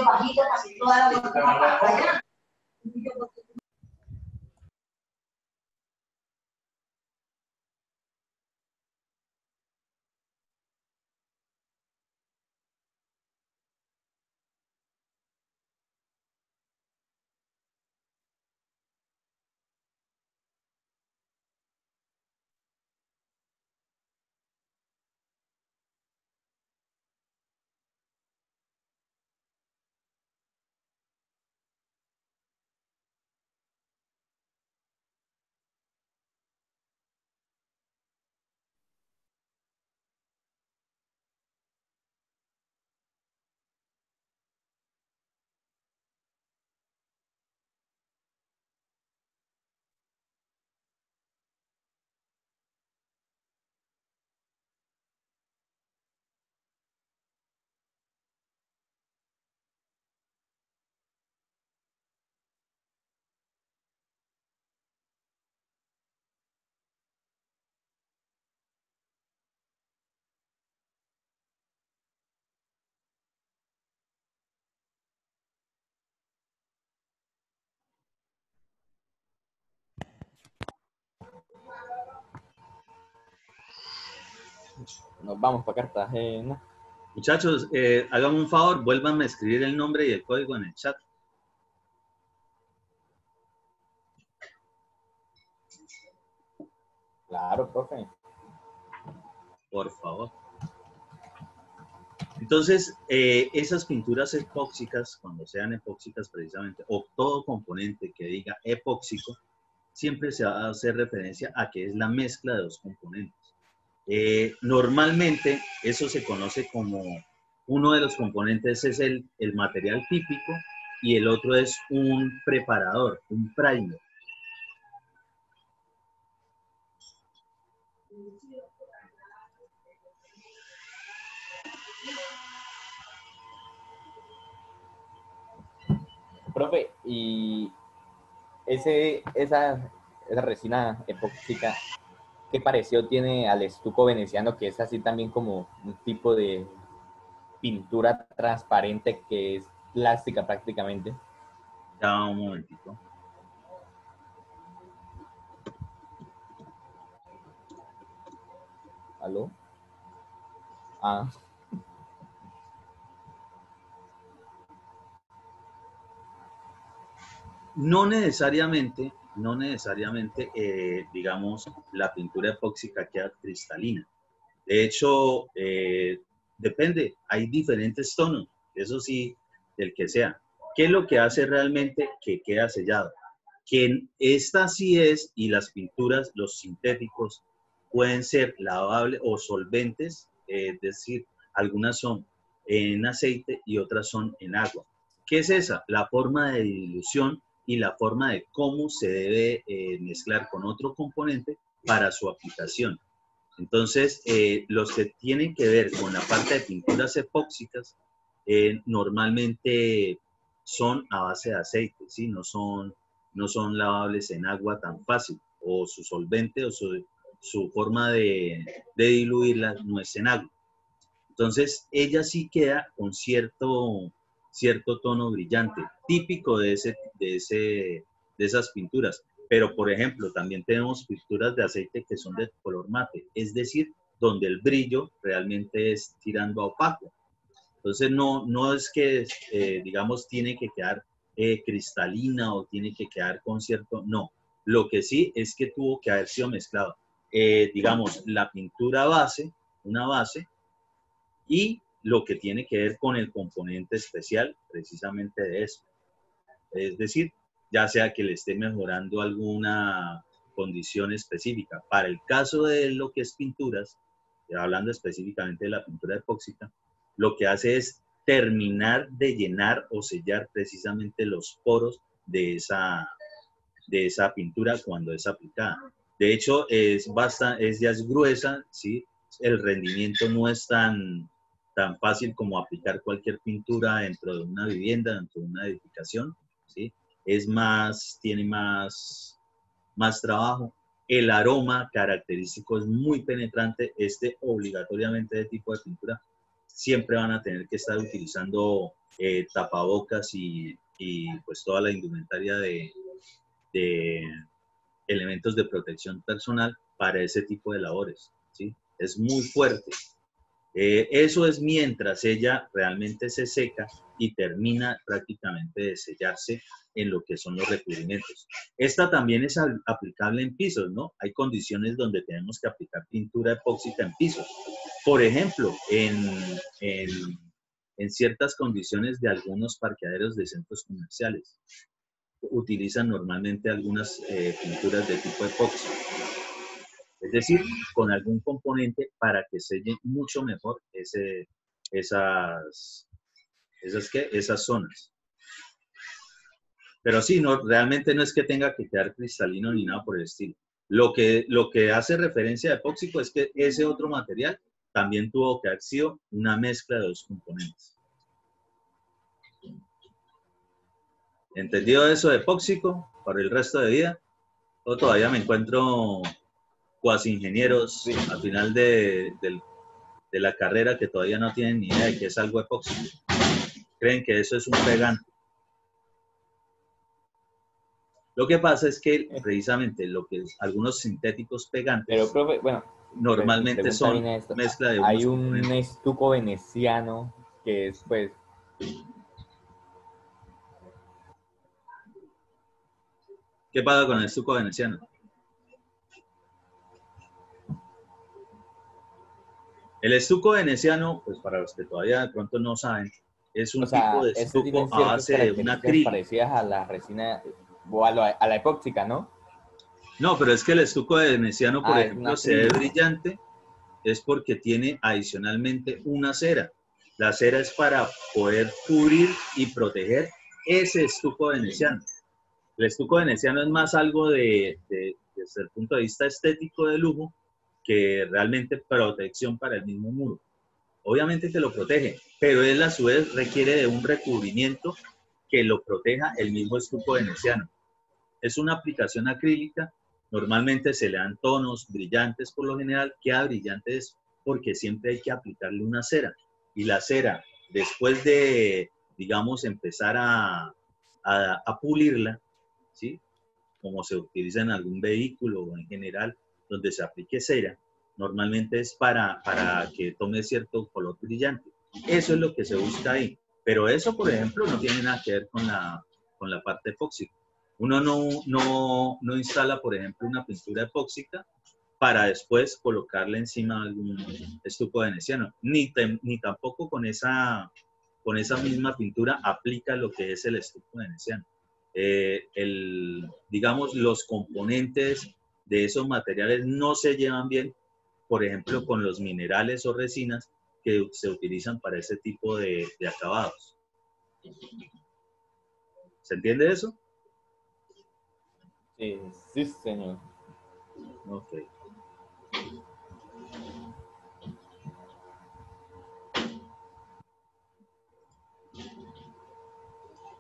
Bajito casi toda la Nos vamos para Cartagena. Muchachos, háganme un favor, vuélvanme a escribir el nombre y el código en el chat. Claro, profe. Por favor. Entonces, esas pinturas epóxicas, cuando sean epóxicas precisamente, o todo componente que diga epóxico, siempre se va a hacer referencia a que es la mezcla de dos componentes. Normalmente, eso se conoce como, uno de los componentes es el material típico y el otro es un preparador, un primer. Profe, y esa resina epóxica, ¿qué parecido tiene al estuco veneciano, que es así también como un tipo de pintura transparente que es plástica prácticamente? Ya, un momentito. ¿Aló? Ah. No necesariamente, digamos, la pintura epóxica queda cristalina. De hecho, depende, hay diferentes tonos, eso sí, del que sea. ¿Qué es lo que hace realmente que queda sellado? Que esta sí es, y las pinturas, los sintéticos, pueden ser lavables o solventes, es decir, algunas son en aceite y otras son en agua. ¿Qué es esa? La forma de dilución y la forma de cómo se debe mezclar con otro componente para su aplicación. Entonces, los que tienen que ver con la parte de pinturas epóxicas, normalmente son a base de aceite, ¿sí? No son lavables en agua tan fácil, o su solvente o su forma de diluirla no es en agua. Entonces, ella sí queda con cierto tono brillante, típico de esas pinturas. Pero, por ejemplo, también tenemos pinturas de aceite que son de color mate, es decir, donde el brillo realmente es tirando a opaco. Entonces, no es que, digamos, tiene que quedar cristalina o tiene que quedar con cierto, no. Lo que sí es que tuvo que haber sido mezclado, digamos, la pintura base, una base, y lo que tiene que ver con el componente especial precisamente de eso. Es decir, ya sea que le esté mejorando alguna condición específica. Para el caso de lo que es pinturas, hablando específicamente de la pintura epóxica, lo que hace es terminar de llenar o sellar precisamente los poros de esa pintura cuando es aplicada. De hecho, ya es gruesa, ¿sí? El rendimiento no es tan fácil como aplicar cualquier pintura dentro de una vivienda, dentro de una edificación, ¿sí? Tiene más trabajo. El aroma característico es muy penetrante. Obligatoriamente de tipo de pintura, siempre van a tener que estar utilizando tapabocas y pues toda la indumentaria de elementos de protección personal para ese tipo de labores, ¿sí? Es muy fuerte. Eso es mientras ella realmente se seca y termina prácticamente de sellarse en lo que son los recubrimientos. Esta también es aplicable en pisos, ¿no? Hay condiciones donde tenemos que aplicar pintura epóxica en pisos. Por ejemplo, en ciertas condiciones de algunos parqueaderos de centros comerciales, utilizan normalmente algunas pinturas de tipo epoxi. Es decir, con algún componente para que selle mucho mejor esas zonas. Pero sí, no, realmente no es que tenga que quedar cristalino ni nada por el estilo. Lo que hace referencia a epóxico es que ese otro material también tuvo que haber sido una mezcla de dos componentes. ¿Entendido eso de epóxico para el resto de vida? Yo todavía me encuentro cuasi ingenieros al final de la carrera que todavía no tienen ni idea de qué es algo epóxico. Creen que eso es un pegante. Lo que pasa es que precisamente algunos sintéticos pegantes, pero profe, bueno, normalmente son mezcla de unos hay un componentes. estuco veneciano que es pues... ¿Qué pasa con el estuco veneciano? El estuco veneciano, pues para los que todavía de pronto no saben, es un tipo de estuco a base de un acrílico. Parecidas a la resina o a la epóxica, ¿no? No, pero es que el estuco veneciano, por ejemplo, se ve brillante, es porque tiene adicionalmente una cera. La cera es para poder cubrir y proteger ese estuco veneciano. El estuco veneciano es más algo desde el punto de vista estético de lujo que realmente protección para el mismo muro. Obviamente que lo protege, pero él a su vez requiere de un recubrimiento que lo proteja el mismo estuco veneciano. Es una aplicación acrílica, normalmente se le dan tonos brillantes por lo general. ¿Qué brillante es? Porque siempre hay que aplicarle una cera. Y la cera, después de, digamos, empezar a pulirla, ¿sí? Como se utiliza en algún vehículo o en general, donde se aplique cera, normalmente es para que tome cierto color brillante. Eso es lo que se busca ahí. Pero eso, por ejemplo, no tiene nada que ver con la parte epóxica. Uno no instala, por ejemplo, una pintura epóxica para después colocarle encima algún estuco veneciano. Ni tampoco con esa misma pintura aplica lo que es el estuco veneciano. Digamos, los componentes de esos materiales no se llevan bien, por ejemplo, con los minerales o resinas que se utilizan para ese tipo de acabados. ¿Se entiende eso? Sí, sí, señor. Ok.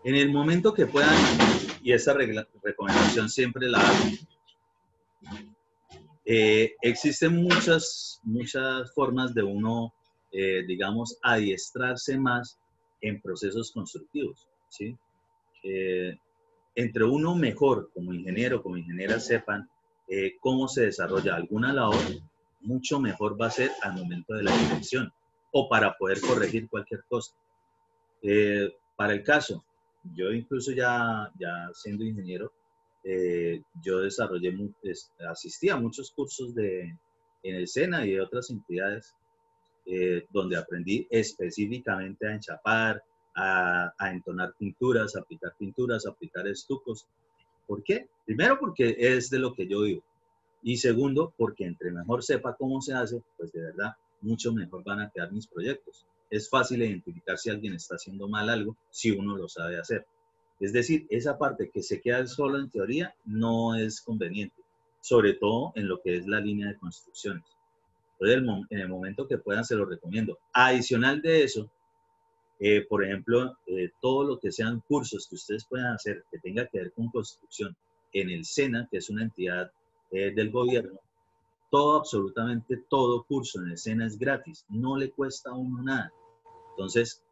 En el momento que puedan, y esa recomendación siempre la hago, existen muchas formas de uno, digamos, adiestrarse más en procesos constructivos, ¿sí? Entre uno mejor, como ingeniero, como ingeniera, sepan cómo se desarrolla alguna labor, mucho mejor va a ser al momento de la dirección o para poder corregir cualquier cosa. Para el caso, yo incluso ya siendo ingeniero, yo asistí a muchos cursos en el SENA y de otras entidades donde aprendí específicamente a enchapar, a entonar pinturas, a aplicar estucos. ¿Por qué? Primero, porque es de lo que yo vivo. Y segundo, porque entre mejor sepa cómo se hace, pues de verdad, mucho mejor van a quedar mis proyectos. Es fácil identificar si alguien está haciendo mal algo si uno lo sabe hacer. Es decir, esa parte que se queda solo en teoría no es conveniente. sobre todo en lo que es la línea de construcciones. Entonces, en el momento que puedan, se lo recomiendo. Adicional de eso, por ejemplo, todo lo que sean cursos que ustedes puedan hacer que tenga que ver con construcción en el SENA, que es una entidad del gobierno, todo, absolutamente todo curso en el SENA es gratis, no le cuesta a uno nada. Entonces,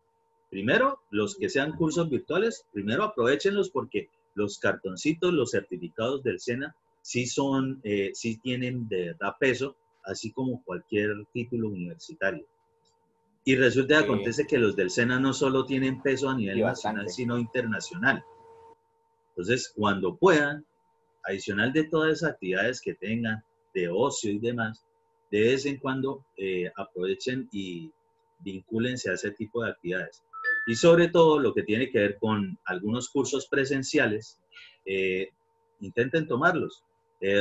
primero, los que sean cursos virtuales, primero aprovechenlos porque los cartoncitos, los certificados del SENA, sí tienen de verdad peso, así como cualquier título universitario. Y resulta que acontece que los del SENA no solo tienen peso a nivel nacional, sino internacional. Entonces, cuando puedan, adicional de todas esas actividades que tengan, de ocio y demás, de vez en cuando aprovechen y vincúlense a ese tipo de actividades. Y sobre todo lo que tiene que ver con algunos cursos presenciales, intenten tomarlos.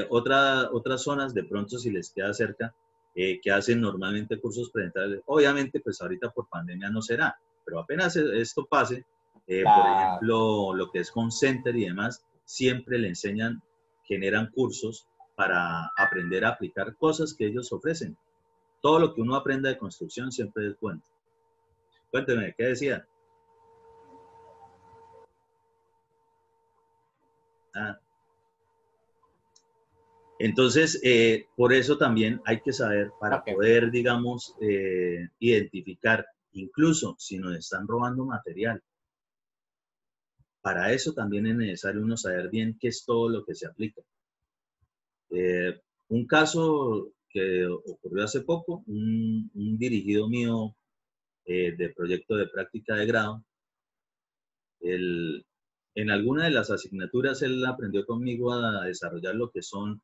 Otras zonas, de pronto si les queda cerca, que hacen normalmente cursos presenciales, obviamente pues ahorita por pandemia no será, pero apenas esto pase, por ejemplo, lo que es Home Center y demás, siempre le enseñan, generan cursos para aprender a aplicar cosas que ellos ofrecen. Todo lo que uno aprenda de construcción siempre es bueno. Cuénteme, ¿qué decía? Entonces, por eso también hay que saber, para poder, digamos, identificar, incluso si nos están robando material, para eso también es necesario uno saber bien qué es todo lo que se aplica. Un caso que ocurrió hace poco, un dirigido mío de proyecto de práctica de grado, en alguna de las asignaturas él aprendió conmigo a desarrollar lo que son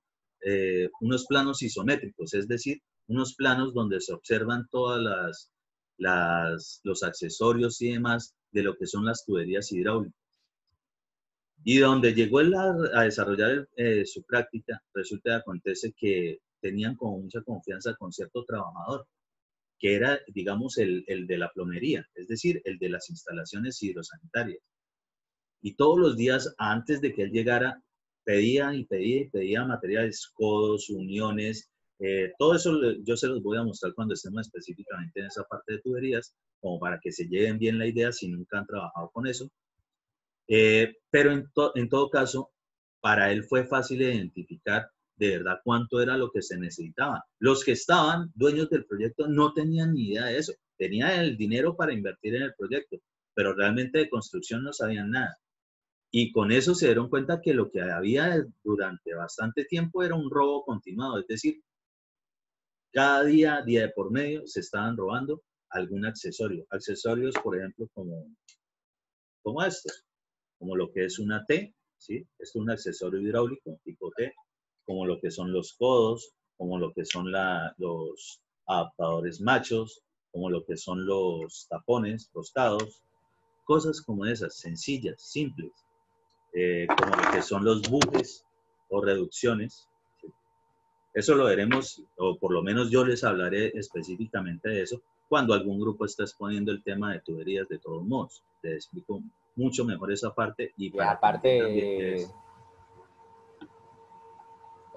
unos planos isométricos, es decir, unos planos donde se observan todas los accesorios y demás de lo que son las tuberías hidráulicas. Y donde llegó él a desarrollar su práctica, resulta que acontece que tenían como mucha confianza con cierto trabajador, que era, digamos, el de la plomería, es decir, el de las instalaciones hidrosanitarias. Y todos los días, antes de que él llegara, pedía y pedía y pedía materiales, codos, uniones, todo eso yo se los voy a mostrar cuando estemos específicamente en esa parte de tuberías, como para que se lleven bien la idea si nunca han trabajado con eso. Pero en todo caso, para él fue fácil identificar de verdad cuánto era lo que se necesitaba. Los que estaban dueños del proyecto no tenían ni idea de eso. Tenían el dinero para invertir en el proyecto, pero realmente de construcción no sabían nada. Y con eso se dieron cuenta que lo que había durante bastante tiempo era un robo continuado. Es decir, cada día de por medio, se estaban robando algún accesorio. Accesorios, por ejemplo, como estos, como lo que es una T, ¿sí? Esto es un accesorio hidráulico tipo T, como lo que son los codos, como lo que son los adaptadores machos, como lo que son los tapones rostados, cosas como esas, sencillas, simples, como lo que son los bujes o reducciones. ¿Sí? Eso lo veremos, o por lo menos yo les hablaré específicamente de eso, cuando algún grupo está exponiendo el tema de tuberías de todos modos. Les explico mucho mejor esa parte y para aparte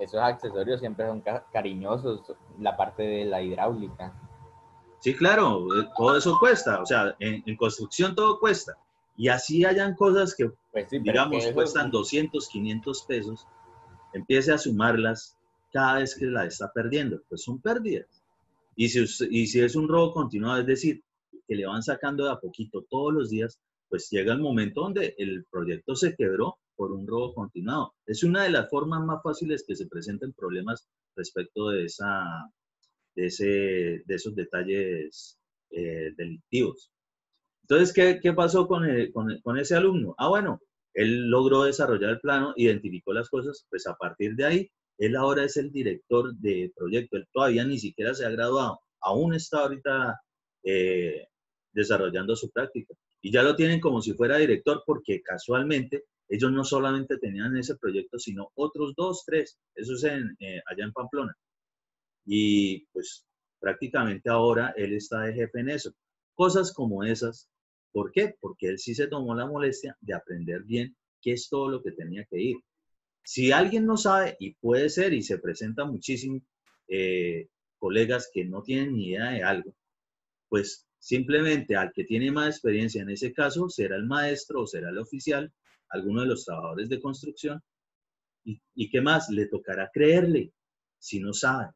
esos accesorios siempre son cariñosos, la parte de la hidráulica. Sí, claro, todo eso cuesta, o sea, en construcción todo cuesta. Y así hayan cosas que, pues sí, digamos, cuestan 200, 500 pesos, empiece a sumarlas cada vez que la está perdiendo, pues son pérdidas. Y si es un robo continuado, es decir, que le van sacando de a poquito todos los días, pues llega el momento donde el proyecto se quebró por un robo continuado. Es una de las formas más fáciles que se presenten problemas respecto de esos detalles delictivos. Entonces, ¿qué pasó con ese alumno? Bueno, él logró desarrollar el plano, identificó las cosas, pues a partir de ahí, él ahora es el director de proyecto. Él todavía ni siquiera se ha graduado, aún está ahorita desarrollando su práctica. Y ya lo tienen como si fuera director porque casualmente ellos no solamente tenían ese proyecto, sino otros 2, 3. Eso es allá en Pamplona. Y pues prácticamente ahora él está de jefe en eso. Cosas como esas. ¿Por qué? Porque él sí se tomó la molestia de aprender bien qué es todo lo que tenía que ir. Si alguien no sabe, y puede ser, y se presenta muchísimo, colegas que no tienen ni idea de algo, pues simplemente al que tiene más experiencia en ese caso será el maestro o será el oficial, alguno de los trabajadores de construcción, y qué más, le tocará creerle si no sabe.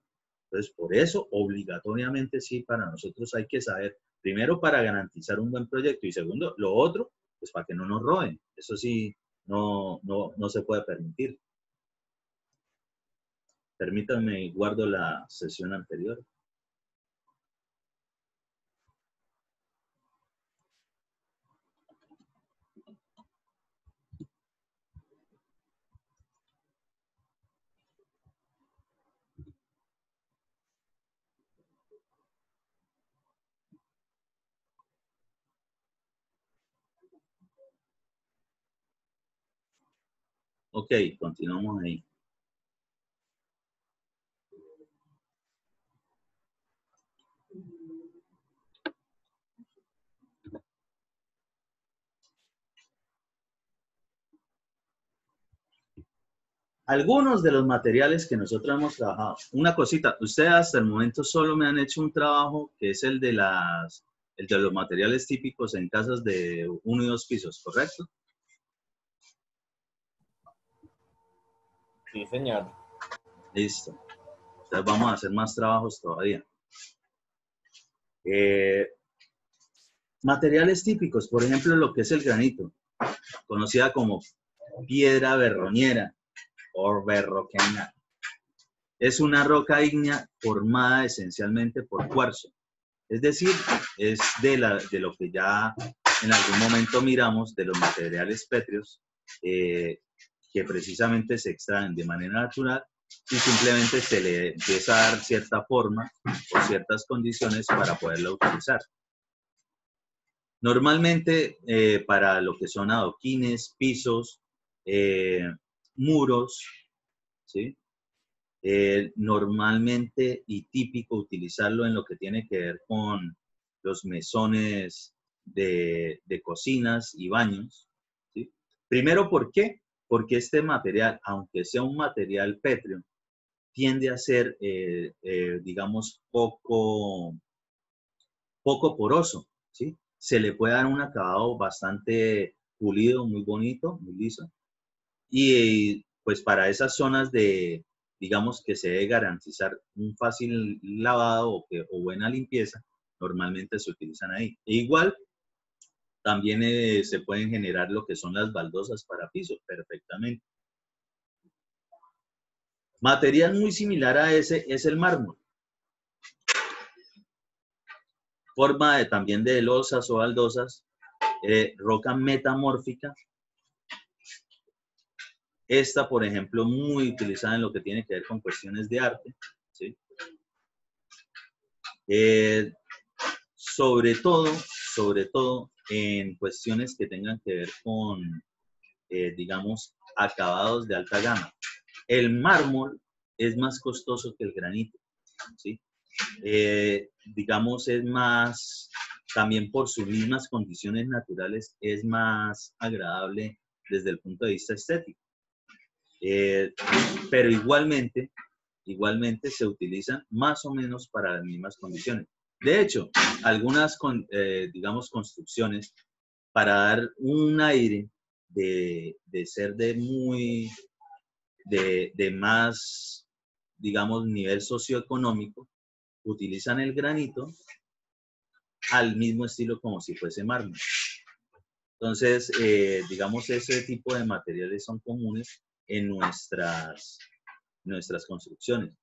Entonces, por eso, obligatoriamente sí, para nosotros hay que saber, primero para garantizar un buen proyecto y segundo, lo otro, pues para que no nos roben. Eso sí, no se puede permitir. Permítanme, guardo la sesión anterior. Ok, continuamos ahí. Algunos de los materiales que nosotros hemos trabajado. Una cosita, ustedes hasta el momento solo me han hecho un trabajo que es el de los materiales típicos en casas de 1 y 2 pisos, ¿correcto? Sí, señor. Listo. Entonces vamos a hacer más trabajos todavía. Materiales típicos, por ejemplo, lo que es el granito, conocida como piedra berroñera o berroquena. Es una roca ígnea formada esencialmente por cuarzo. Es decir, es de lo que ya en algún momento miramos, de los materiales pétreos, que precisamente se extraen de manera natural y simplemente se le empieza a dar cierta forma o ciertas condiciones para poderla utilizar. Normalmente para lo que son adoquines, pisos, muros, ¿sí? Normalmente y típico utilizarlo en lo que tiene que ver con los mesones de cocinas y baños, ¿sí? Primero, ¿por qué? Porque este material, aunque sea un material pétreo, tiende a ser, digamos, poco poroso, ¿sí? Se le puede dar un acabado bastante pulido, muy bonito, muy liso. Y pues para esas zonas de, digamos que se debe garantizar un fácil lavado o buena limpieza, normalmente se utilizan ahí. E igual, también se pueden generar lo que son las baldosas para pisos, perfectamente. Material muy similar a ese es el mármol. Forma también de losas o baldosas, roca metamórfica. Esta, por ejemplo, muy utilizada en lo que tiene que ver con cuestiones de arte, ¿sí? Sobre todo en cuestiones que tengan que ver con, digamos, acabados de alta gama. El mármol es más costoso que el granito, ¿sí? Digamos, es más, también por sus mismas condiciones naturales, es más agradable desde el punto de vista estético. Pero igualmente se utilizan más o menos para las mismas condiciones. De hecho, algunas, digamos, construcciones, para dar un aire de ser de más, digamos, nivel socioeconómico, utilizan el granito al mismo estilo como si fuese mármol. Entonces, digamos, ese tipo de materiales son comunes en nuestras construcciones.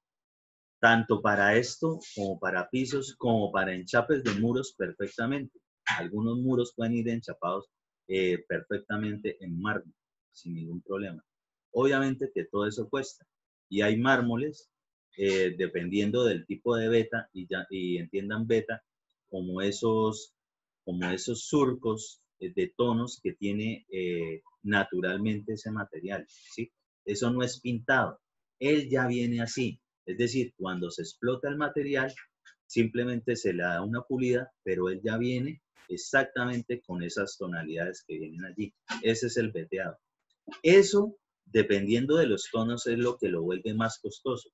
Tanto para esto, como para pisos, como para enchapes de muros perfectamente. Algunos muros pueden ir enchapados perfectamente en mármol, sin ningún problema. Obviamente que todo eso cuesta. Y hay mármoles, dependiendo del tipo de veta, y entiendan veta, como esos surcos de tonos que tiene naturalmente ese material, ¿sí? Eso no es pintado. Él ya viene así. Es decir, cuando se explota el material, simplemente se le da una pulida, pero él ya viene exactamente con esas tonalidades que vienen allí. Ese es el veteado. Eso dependiendo de los tonos es lo que lo vuelve más costoso.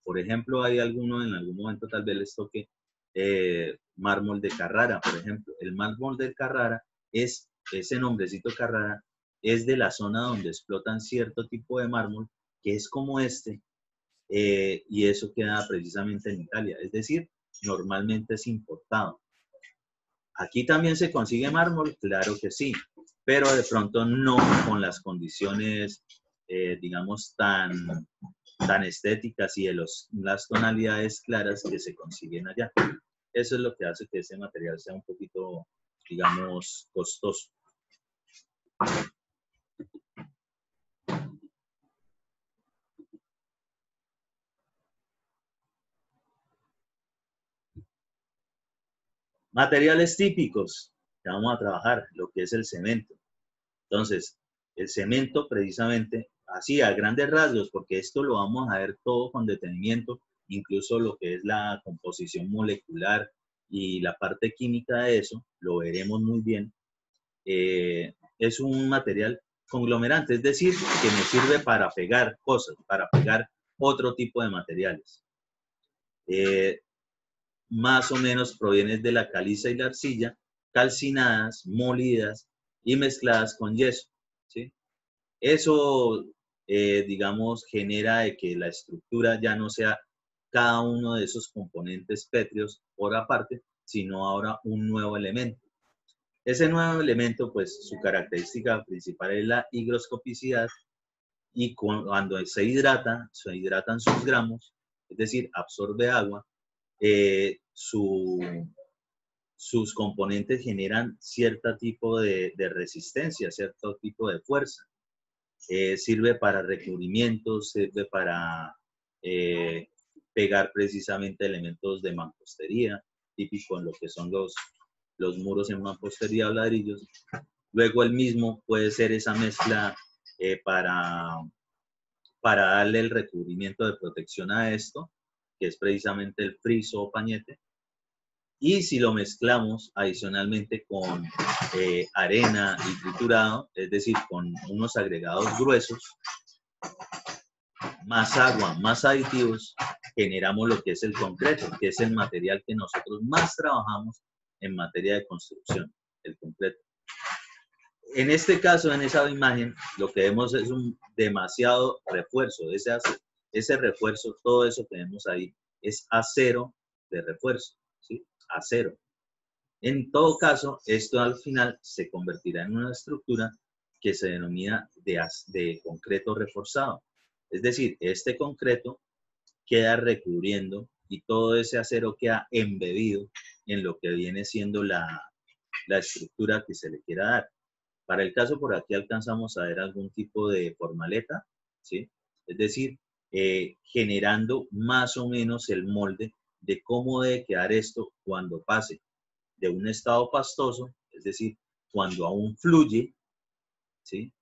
Por ejemplo, hay alguno en algún momento tal vez les toque mármol de Carrara, por ejemplo. El mármol de Carrara es, ese nombrecito Carrara, es de la zona donde explotan cierto tipo de mármol, que es como este, y eso queda precisamente en Italia. Es decir, normalmente es importado. Aquí también se consigue mármol, claro que sí, pero de pronto no con las condiciones, digamos, tan estéticas y de las tonalidades claras que se consiguen allá. Eso es lo que hace que ese material sea un poquito, digamos, costoso. Materiales típicos que vamos a trabajar, lo que es el cemento. Entonces, el cemento precisamente, así a grandes rasgos, porque esto lo vamos a ver todo con detenimiento, incluso lo que es la composición molecular y la parte química de eso, lo veremos muy bien. Es un material conglomerante, es decir, que nos sirve para pegar cosas, para pegar otro tipo de materiales. Más o menos provienen de la caliza y la arcilla, calcinadas, molidas y mezcladas con yeso, ¿sí? Eso, digamos, genera de que la estructura ya no sea cada uno de esos componentes pétreos por aparte, sino ahora un nuevo elemento. Ese nuevo elemento, pues su característica principal es la higroscopicidad y cuando se hidratan sus gramos, es decir, absorbe agua, sus componentes generan cierto tipo de resistencia, cierto tipo de fuerza. Sirve para recubrimientos, sirve para pegar precisamente elementos de mampostería, típico en lo que son los muros en mampostería o ladrillos. Luego el mismo puede ser esa mezcla para darle el recubrimiento de protección a esto, que es precisamente el friso o pañete. Y si lo mezclamos adicionalmente con arena y triturado, es decir, con unos agregados gruesos, más agua, más aditivos, generamos lo que es el concreto, que es el material que nosotros más trabajamos en materia de construcción, el concreto. En este caso, en esa imagen, lo que vemos es un demasiado refuerzo. Ese refuerzo, todo eso que vemos ahí, es acero de refuerzo, ¿sí? Acero. En todo caso, esto al final se convertirá en una estructura que se denomina de concreto reforzado. Es decir, este concreto queda recubriendo y todo ese acero queda embebido en lo que viene siendo la estructura que se le quiera dar. Para el caso por aquí alcanzamos a ver algún tipo de formaleta, ¿sí? Es decir, generando más o menos el molde de cómo debe quedar esto cuando pase de un estado pastoso, es decir, cuando aún fluye, ¿sí?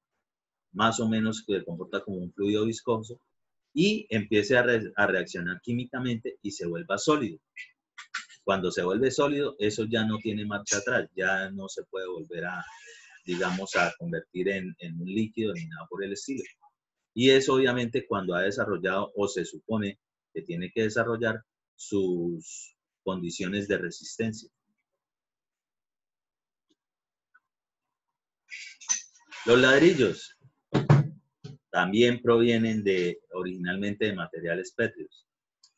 Más o menos que se comporta como un fluido viscoso, y empiece a reaccionar químicamente y se vuelva sólido. Cuando se vuelve sólido, eso ya no tiene marcha atrás, ya no se puede volver a, digamos, a convertir en un líquido ni nada por el estilo. Y eso obviamente cuando ha desarrollado o se supone que tiene que desarrollar sus condiciones de resistencia. Los ladrillos también provienen originalmente de materiales pétreos.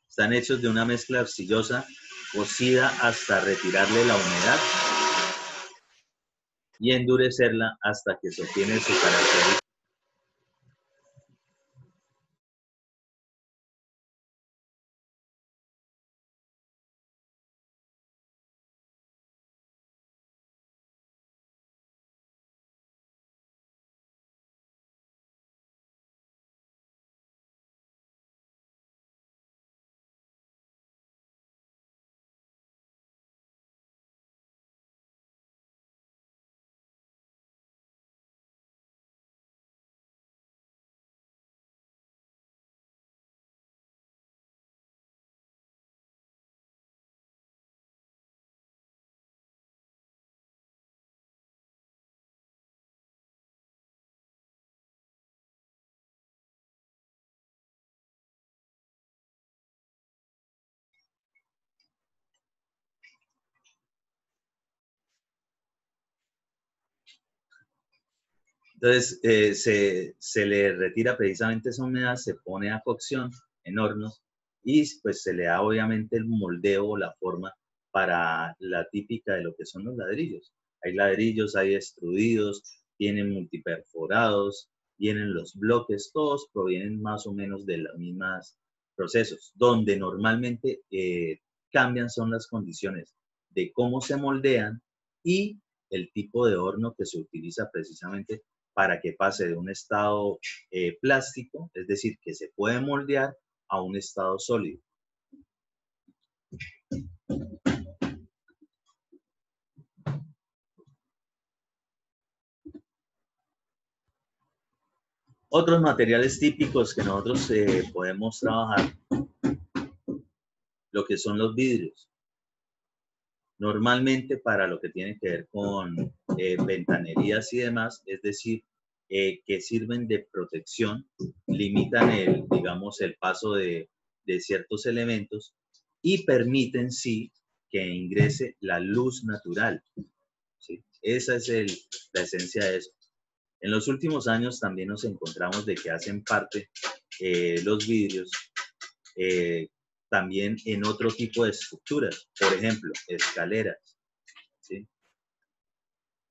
Están hechos de una mezcla arcillosa cocida hasta retirarle la humedad y endurecerla hasta que se obtiene su característica Entonces, se le retira precisamente esa humedad, se pone a cocción en hornos y pues se le da obviamente el moldeo o la forma para la típica de lo que son los ladrillos. Hay ladrillos, hay extrudidos, tienen multiperforados, vienen los bloques, todos provienen más o menos de los mismos procesos. Donde normalmente cambian son las condiciones de cómo se moldean y el tipo de horno que se utiliza precisamente para que pase de un estado plástico, es decir, que se puede moldear, a un estado sólido. Otros materiales típicos que nosotros podemos trabajar, lo que son los vidrios. Normalmente para lo que tiene que ver con ventanerías y demás, es decir, que sirven de protección, limitan digamos, el paso de ciertos elementos y permiten, sí, que ingrese la luz natural. ¿Sí? Esa es la esencia de eso. En los últimos años también nos encontramos de que hacen parte los vidrios también en otro tipo de estructuras, por ejemplo, escaleras. ¿Sí?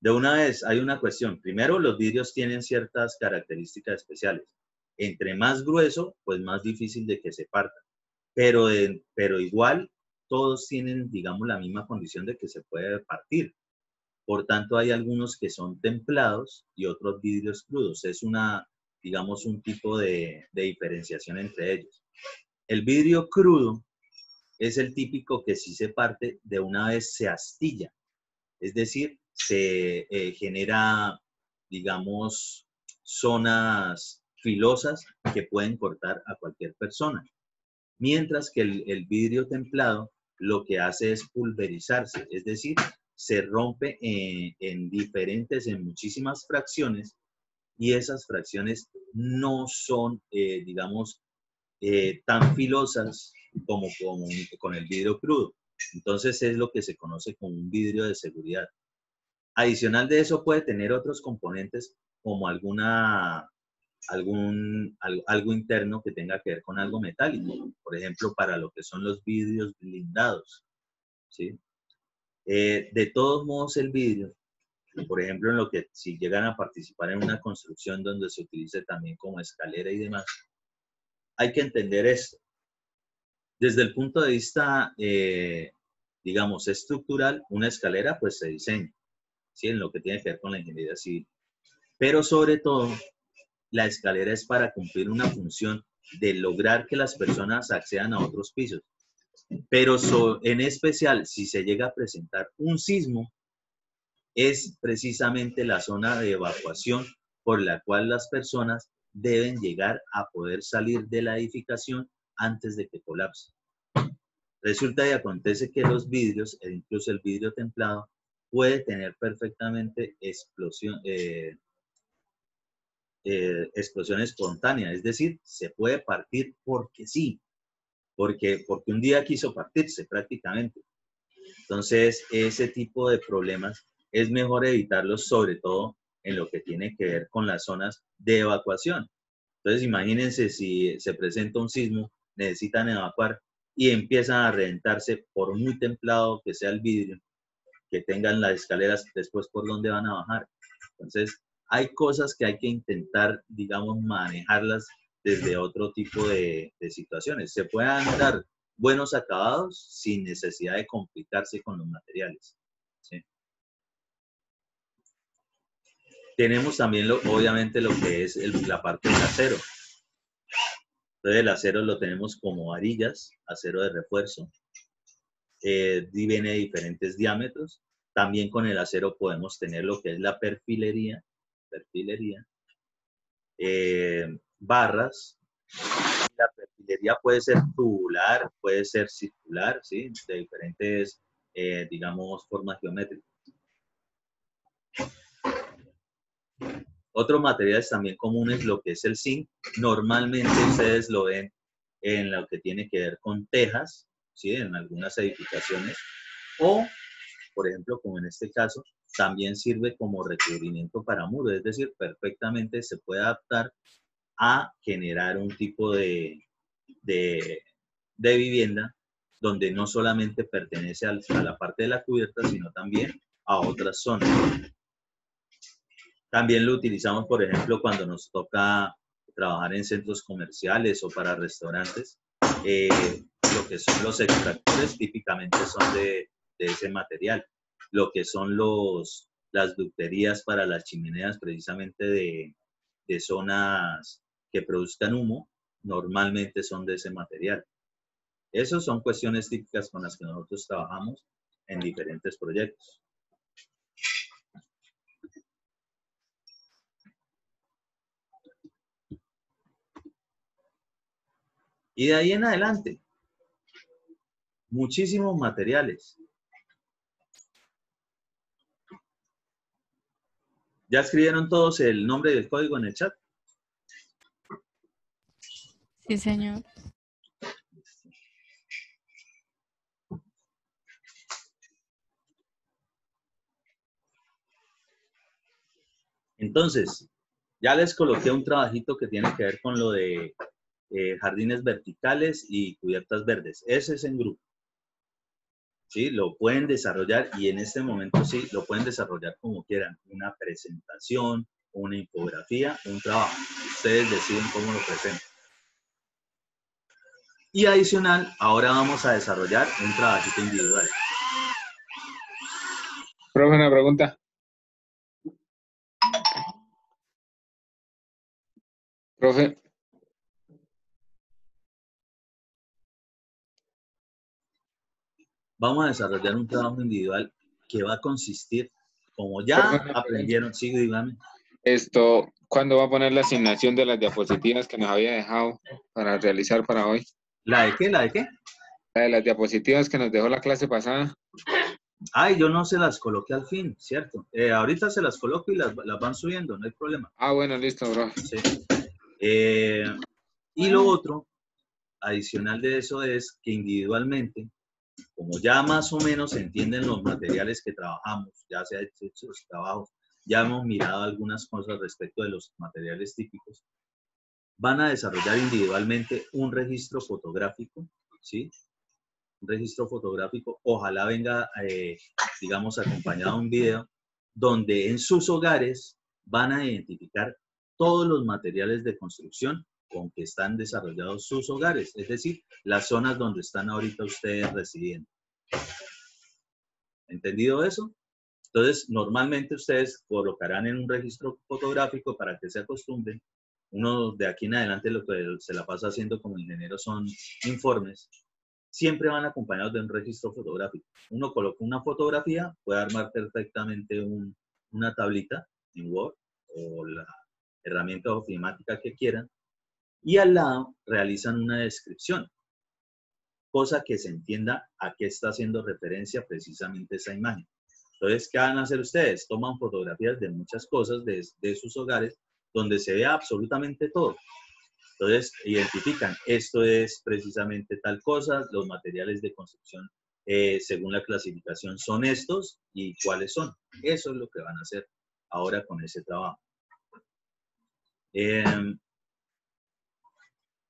De una vez hay una cuestión. Primero, los vidrios tienen ciertas características especiales. Entre más grueso, pues más difícil de que se parta. Pero igual, todos tienen, digamos, la misma condición de que se puede partir. Por tanto, hay algunos que son templados y otros vidrios crudos. Es digamos, un tipo de diferenciación entre ellos. El vidrio crudo es el típico que si se parte, de una vez se astilla. Es decir, se genera, digamos, zonas filosas que pueden cortar a cualquier persona. Mientras que el vidrio templado lo que hace es pulverizarse, es decir, se rompe en muchísimas fracciones y esas fracciones no son, digamos, tan filosas como con el vidrio crudo. Entonces es lo que se conoce como un vidrio de seguridad. Adicional de eso puede tener otros componentes como algo interno que tenga que ver con algo metálico, por ejemplo, para lo que son los vidrios blindados. ¿Sí? De todos modos, el vidrio, por ejemplo, en lo que si llegan a participar en una construcción donde se utilice también como escalera y demás, hay que entender esto. Desde el punto de vista, digamos, estructural, una escalera pues se diseña, ¿sí? En lo que tiene que ver con la ingeniería civil. Pero sobre todo, la escalera es para cumplir una función de lograr que las personas accedan a otros pisos. Pero en especial, si se llega a presentar un sismo, es precisamente la zona de evacuación por la cual las personas deben llegar a poder salir de la edificación antes de que colapse. Resulta y acontece que los vidrios, e incluso el vidrio templado, puede tener perfectamente explosión espontánea, es decir, se puede partir porque sí, porque un día quiso partirse prácticamente. Entonces, ese tipo de problemas es mejor evitarlos, sobre todo en lo que tiene que ver con las zonas de evacuación. Entonces, imagínense si se presenta un sismo, necesitan evacuar y empiezan a reventarse, por muy templado que sea el vidrio, que tengan las escaleras después por donde van a bajar. Entonces, hay cosas que hay que intentar, digamos, manejarlas desde otro tipo de situaciones. Se pueden dar buenos acabados sin necesidad de complicarse con los materiales. ¿Sí? Tenemos también, obviamente, lo que es la parte del acero. Entonces, el acero lo tenemos como varillas, acero de refuerzo. Viene de diferentes diámetros. También con el acero podemos tener lo que es la perfilería, barras. La perfilería puede ser tubular, puede ser circular, ¿sí? De diferentes, digamos, formas geométricas. Otros materiales también comunes, lo que es el zinc. Normalmente ustedes lo ven en lo que tiene que ver con tejas, ¿sí? En algunas edificaciones. O, por ejemplo, como en este caso, también sirve como recubrimiento para muros, es decir, perfectamente se puede adaptar a generar un tipo de vivienda donde no solamente pertenece a la parte de la cubierta, sino también a otras zonas. También lo utilizamos, por ejemplo, cuando nos toca trabajar en centros comerciales o para restaurantes. Lo que son los extractores típicamente son de ese material. Lo que son las ducterías para las chimeneas precisamente de zonas que produzcan humo, normalmente son de ese material. Esas son cuestiones típicas con las que nosotros trabajamos en diferentes proyectos. Y de ahí en adelante, muchísimos materiales. ¿Ya escribieron todos el nombre del código en el chat? Sí, señor. Entonces, ya les coloqué un trabajito que tiene que ver con lo de jardines verticales y cubiertas verdes. Ese es en grupo. ¿Sí? Lo pueden desarrollar y en este momento sí, lo pueden desarrollar como quieran. Una presentación, una infografía, un trabajo. Ustedes deciden cómo lo presentan. Y adicional, ahora vamos a desarrollar un trabajito individual. Profe, una pregunta. Profe, Vamos a desarrollar un trabajo individual que va a consistir, como ya aprendieron, sigue, dígame. ¿Cuándo va a poner la asignación de las diapositivas que nos había dejado para realizar para hoy? ¿La de qué? ¿La de qué? La de las diapositivas que nos dejó la clase pasada. Ay, yo no se las coloqué al fin, ¿cierto? Ahorita se las coloco y las van subiendo, no hay problema. Ah, bueno, listo, bro. Sí. Y lo otro, adicional de eso, es que individualmente, como ya más o menos se entienden los materiales que trabajamos, ya se ha hecho los trabajos, ya hemos mirado algunas cosas respecto de los materiales típicos, van a desarrollar individualmente un registro fotográfico, ¿sí? Un registro fotográfico, ojalá venga, digamos, acompañado de un video, donde en sus hogares van a identificar todos los materiales de construcción con que están desarrollados sus hogares, es decir, las zonas donde están ahorita ustedes residiendo. ¿Entendido eso? Entonces, normalmente ustedes colocarán en un registro fotográfico para que se acostumbren. Uno de aquí en adelante lo que se la pasa haciendo como ingeniero son informes. Siempre van acompañados de un registro fotográfico. Uno coloca una fotografía, puede armar perfectamente una tablita en Word o la herramienta ofimática que quieran, y al lado realizan una descripción, cosa que se entienda a qué está haciendo referencia precisamente esa imagen. Entonces, ¿qué van a hacer ustedes? Toman fotografías de muchas cosas de sus hogares donde se vea absolutamente todo. Entonces, identifican, esto es precisamente tal cosa, los materiales de construcción según la clasificación son estos y cuáles son. Eso es lo que van a hacer ahora con ese trabajo.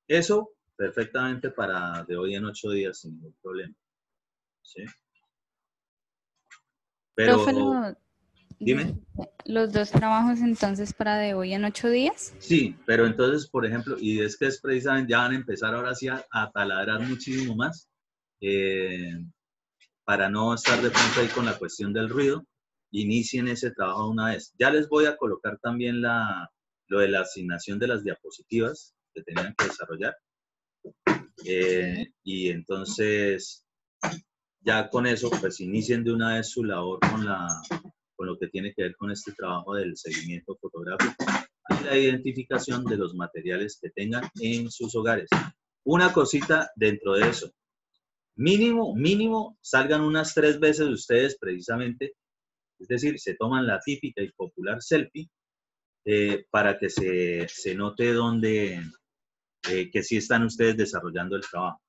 Eso perfectamente para de hoy en 8 días sin ningún problema. ¿Sí? Pero, Profe, dime. ¿los dos trabajos entonces para de hoy en 8 días? Sí, pero entonces, por ejemplo, y es que es precisamente, ya van a empezar ahora sí a taladrar muchísimo más, para no estar de pronto ahí con la cuestión del ruido, inicien ese trabajo de una vez. Ya les voy a colocar también lo de la asignación de las diapositivas que tenían que desarrollar. Y entonces, ya con eso, pues inicien de una vez su labor con lo que tiene que ver con este trabajo del seguimiento fotográfico y la identificación de los materiales que tengan en sus hogares. Una cosita dentro de eso. Mínimo, salgan unas 3 veces ustedes precisamente, es decir, se toman la típica y popular selfie para que se note dónde, que sí están ustedes desarrollando el trabajo.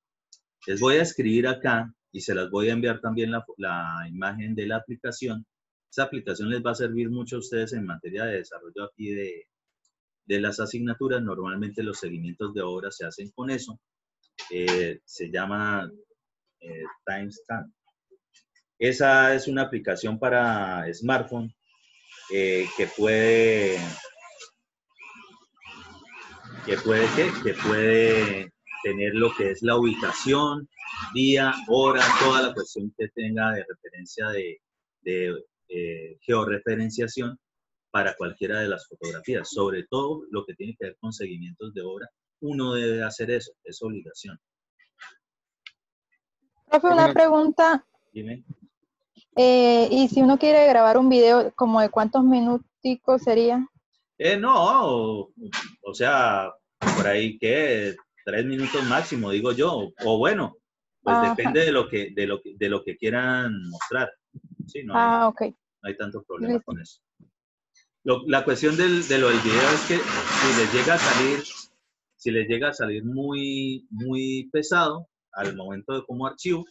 Les voy a escribir acá y se las voy a enviar también la imagen de la aplicación Esa aplicación les va a servir mucho a ustedes en materia de desarrollo aquí de las asignaturas. Normalmente los seguimientos de obra se hacen con eso. Se llama Timestamp. Esa es una aplicación para smartphone que puede tener lo que es la ubicación, día, hora, toda la cuestión que tenga de referencia de georreferenciación para cualquiera de las fotografías. Sobre todo lo que tiene que ver con seguimientos de obra, uno debe hacer eso, es obligación. Profe, una pregunta. Dime. Y si uno quiere grabar un video, ¿como de cuántos minuticos sería? No, o sea, por ahí que 3 minutos máximo, digo yo, o bueno, pues Ajá. depende de lo que quieran mostrar. Sí, no hay, Ok. no hay tanto problema con eso. La cuestión de lo del video es que si les llega a salir muy, muy pesado al momento de como archivo,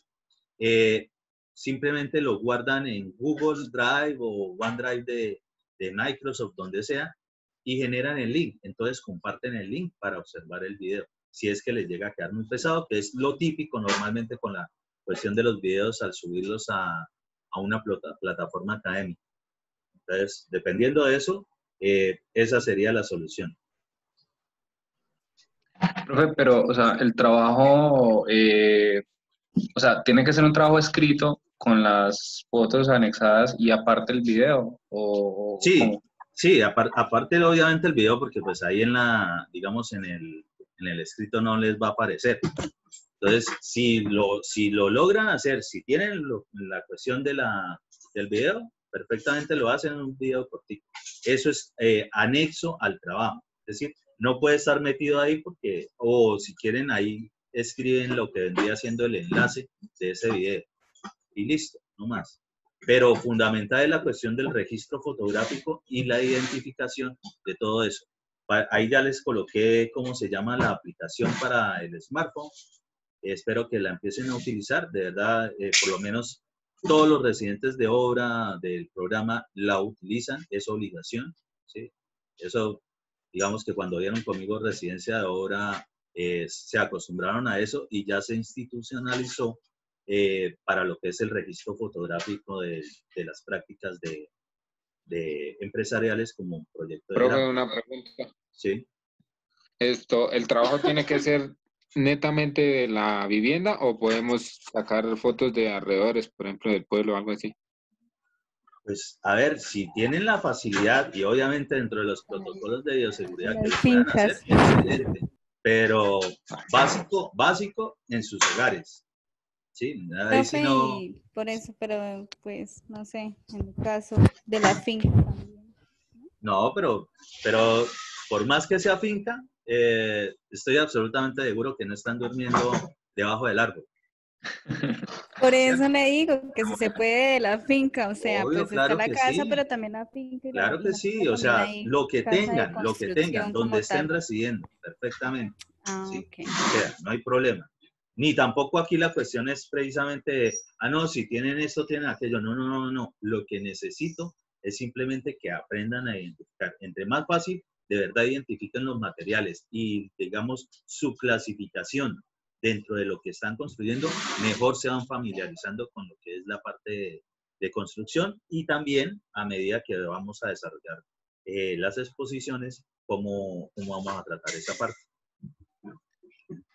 simplemente lo guardan en Google Drive o OneDrive de Microsoft, donde sea, y generan el link. Entonces comparten el link para observar el video. Si es que les llega a quedar muy pesado, que es lo típico normalmente con la cuestión de los videos al subirlos a una plataforma académica. Entonces, dependiendo de eso, esa sería la solución. Profe, pero, o sea, el trabajo, o sea, tiene que ser un trabajo escrito con las fotos anexadas y aparte el video, o Sí, ¿cómo? sí, aparte obviamente el video, porque pues ahí digamos, en el escrito no les va a aparecer. Entonces, si lo logran hacer, si tienen la cuestión del video, perfectamente lo hacen en un video cortito. Eso es anexo al trabajo. Es decir, no puede estar metido ahí porque, o si quieren ahí escriben lo que vendría siendo el enlace de ese video. Y listo, no más. Pero fundamental es la cuestión del registro fotográfico y la identificación de todo eso. Ahí ya les coloqué cómo se llama la aplicación para el smartphone. Espero que la empiecen a utilizar. De verdad, por lo menos todos los residentes de obra del programa la utilizan. Es obligación, ¿sí? Eso, digamos que cuando vieron conmigo residencia de obra, se acostumbraron a eso y ya se institucionalizó para lo que es el registro fotográfico de las prácticas de empresariales como un proyecto de Profe, grado. una pregunta. Sí. ¿El trabajo tiene que ser netamente de la vivienda o podemos sacar fotos de alrededores, por ejemplo, del pueblo o algo así? Pues, a ver, si tienen la facilidad y obviamente dentro de los protocolos de bioseguridad que lo Las puedan hacer, fincas. excelente. Pero básico en sus hogares. Sí, ahí sí Profe, no. y por eso, pero pues, no sé, en el caso de la finca también. No, pero por más que sea finca, estoy absolutamente seguro que no están durmiendo debajo del árbol. Por eso le digo que si se puede de la finca, o sea, Obvio, pues está claro la que casa, sí. pero también la finca y Claro que la sí, finca o también sea, hay lo que casa de tengan, construcción donde como estén tal. residiendo, perfectamente. Ah, Sí, ok. o sea, no hay problema. Ni tampoco aquí la cuestión es precisamente, no, si tienen esto, tienen aquello. No. Lo que necesito es simplemente que aprendan a identificar. Entre más fácil, de verdad identifiquen los materiales y, digamos, su clasificación dentro de lo que están construyendo, mejor se van familiarizando con lo que es la parte de construcción y también a medida que vamos a desarrollar las exposiciones, cómo vamos a tratar esa parte.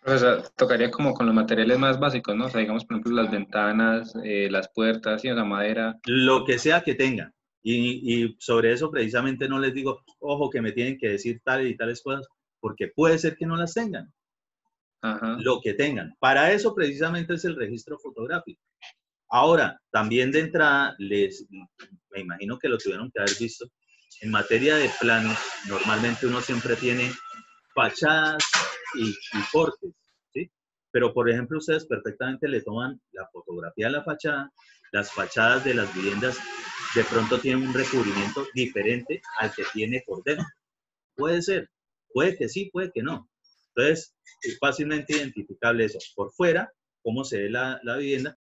O sea, tocaría como con los materiales más básicos, ¿no? O sea, digamos, por ejemplo, las ventanas, las puertas, ¿sí? O sea, madera. Lo que sea que tengan. Y sobre eso precisamente no les digo, ojo, que me tienen que decir tales y tales cosas, porque puede ser que no las tengan. Ajá. Lo que tengan. Para eso precisamente es el registro fotográfico. Ahora, también de entrada, me imagino que lo tuvieron que haber visto, en materia de planos, normalmente uno siempre tiene fachadas y cortes, ¿sí? Pero, por ejemplo, ustedes perfectamente le toman la fotografía de la fachada, las fachadas de las viviendas de pronto tienen un recubrimiento diferente al que tiene por dentro. Puede ser, puede que sí, puede que no. Entonces, es fácilmente identificable eso. Por fuera, cómo se ve la vivienda,